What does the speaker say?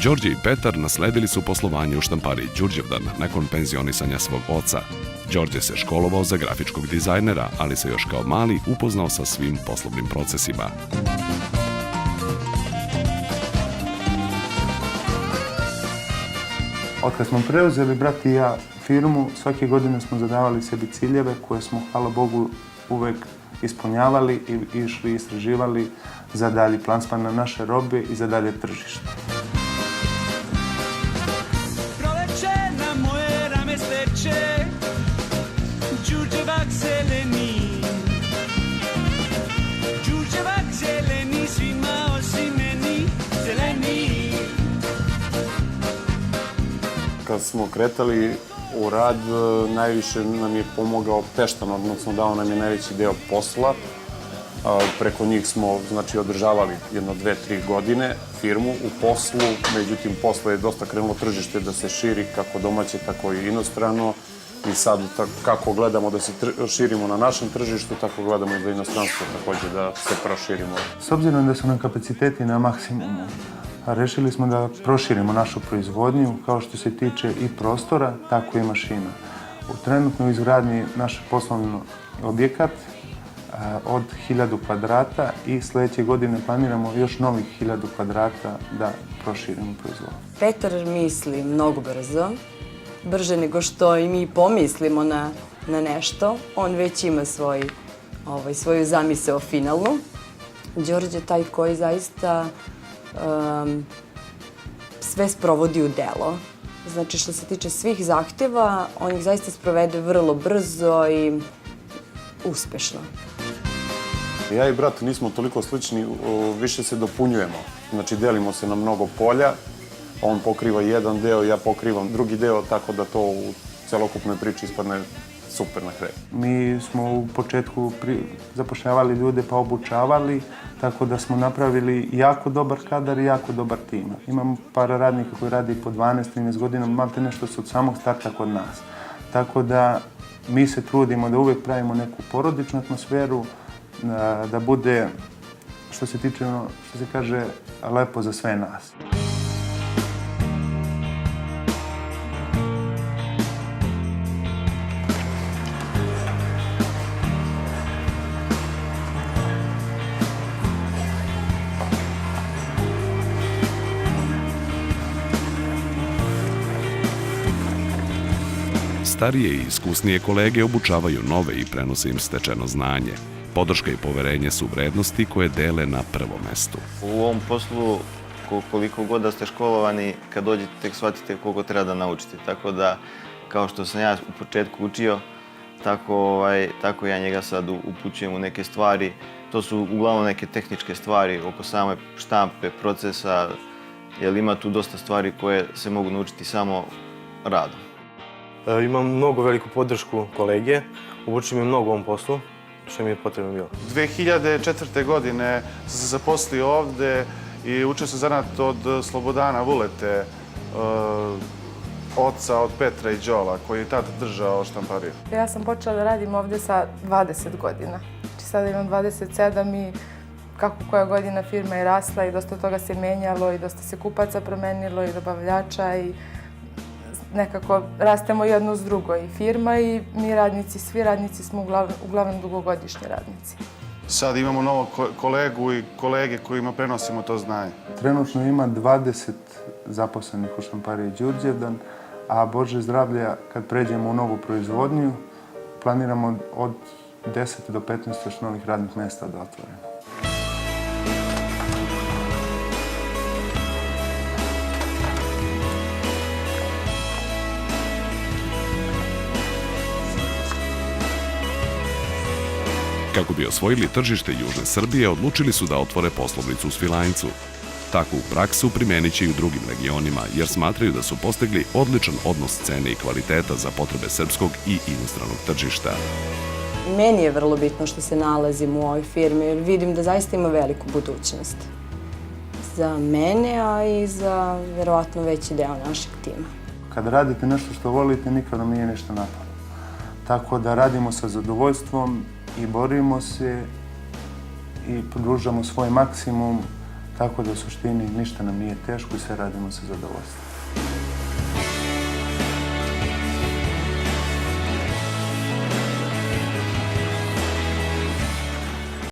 Đorđe i Petar nasledili su poslovanje u štampariji Đurđevdan nakon penzionisanja svog oca. Đorđe se školovao za grafičkog dizajnera, ali se još kao mali upoznao sa svim poslovnim procesima. Otkad smo preuzeli, brat i ja, firmu, svake godine smo zadavali sebi ciljeve koje smo, hvala Bogu, uvek ispunjavali i išli, istraživali za dalji plasman na naše robe i za dalje tržište. Proleće na moje rame steče, Đurđevak zeleni. Đurđevak zeleni, svima osim meni, zeleni. Kad smo kretali u rad, najviše nam je pomogao Peštan, odnosno dao nam je najveći deo posla. Preko njih smo, održavali jedno 2-3 godine firmu u poslu, međutim, posle je dosta krenulo tržište da se širi kako domaće, tako i inostrano. I sad, kako gledamo da se širimo na našem tržištu, tako gledamo i za inostranstvo takođe da se proširimo. S obzirom da su nam kapaciteti na maksimumu, rešili smo da proširimo našu proizvodnju, kao što se tiče i prostora, tako i mašina. U trenutnoj izgradnji naš poslovni objekat od 1000 kvadrata i sledeće godine planiramo još novih 1000 kvadrata da proširimo proizvodnju. Petar misli mnogo brzo, brže nego što i mi pomislimo na nešto. On već ima svoju zamisao finalnu. Đorđe je taj koji zaista sve sprovodi u delo. Znači, što se tiče svih zahteva, on ih zaista sprovede vrlo brzo i uspešno. Ja i brat nismo toliko slični, više se dopunjujemo. Znači, delimo se na mnogo polja. On pokriva jedan deo, ja pokrivam drugi deo, tako da to u celokupnoj priči ispadne super na kraju. Mi smo u početku zapošljavali ljude pa obučavali, tako da smo napravili jako dobar kadar i jako dobar tim. Imamo par radnika koji radi po 12-13 godina, malte nešto su od samog starta kod nas. Tako da mi se trudimo da uvek pravimo neku porodičnu atmosferu, da bude, što se kaže, lepo za sve nas. Starije i iskusnije kolege obučavaju nove i prenose im stečeno znanje. Podrška i poverenje su vrednosti koje dele na prvom mestu. U ovom poslu, koliko god da ste školovani, kad dođete tek shvatite koliko treba da naučite. Tako da, kao što sam ja u početku učio, tako ja njega sad upućujem u neke stvari. To su uglavnom neke tehničke stvari oko same štampe, procesa, jer ima tu dosta stvari koje se mogu naučiti samo radom. Imam mnogo veliku podršku kolege, uvučim je mnogo u ovom poslu, što mi je potrebno bilo. 2004. godine sam se zaposlio ovde i učio sam zanat od Slobodana Vulete, oca od Petra i Đola, koji je tada držao štampariju. Ja sam počela da radim ovde sa 20 godina. Znači sada imam 27 i kako koja godina firma je rasla i dosta toga se menjalo i dosta se kupaca promenilo i dobavljača i nekako rastemo jedno uz drugo, i firma i mi radnici, svi radnici smo uglavnom dugogodišnji radnici. Sad imamo novog kolegu i kolege kojima prenosimo to znanje. Trenutno ima 20 zaposlenih u štampariji Đurđevdan, a Bože zdravlja, kad pređemo u novu proizvodnju, planiramo od 10 do 15 još novih radnih mesta da otvorimo. Kako bi osvojili tržište Južne Srbije, odlučili su da otvore poslovnicu u Svilajncu. Takvu praksu primenit će i u drugim regionima, jer smatraju da su postigli odličan odnos cene i kvaliteta za potrebe srpskog i inostranog tržišta. Meni je vrlo bitno što se nalazim u ovoj firmi, jer vidim da zaista ima veliku budućnost. Za mene, a i za verovatno veći deo našeg tima. Kad radite nešto što volite, nikad nam nije ništa napalo. Tako da radimo sa zadovoljstvom i borimo se i pružamo svoj maksimum Tako da u suštini ništa nam nije teško i sve radimo sa zadovoljstvom.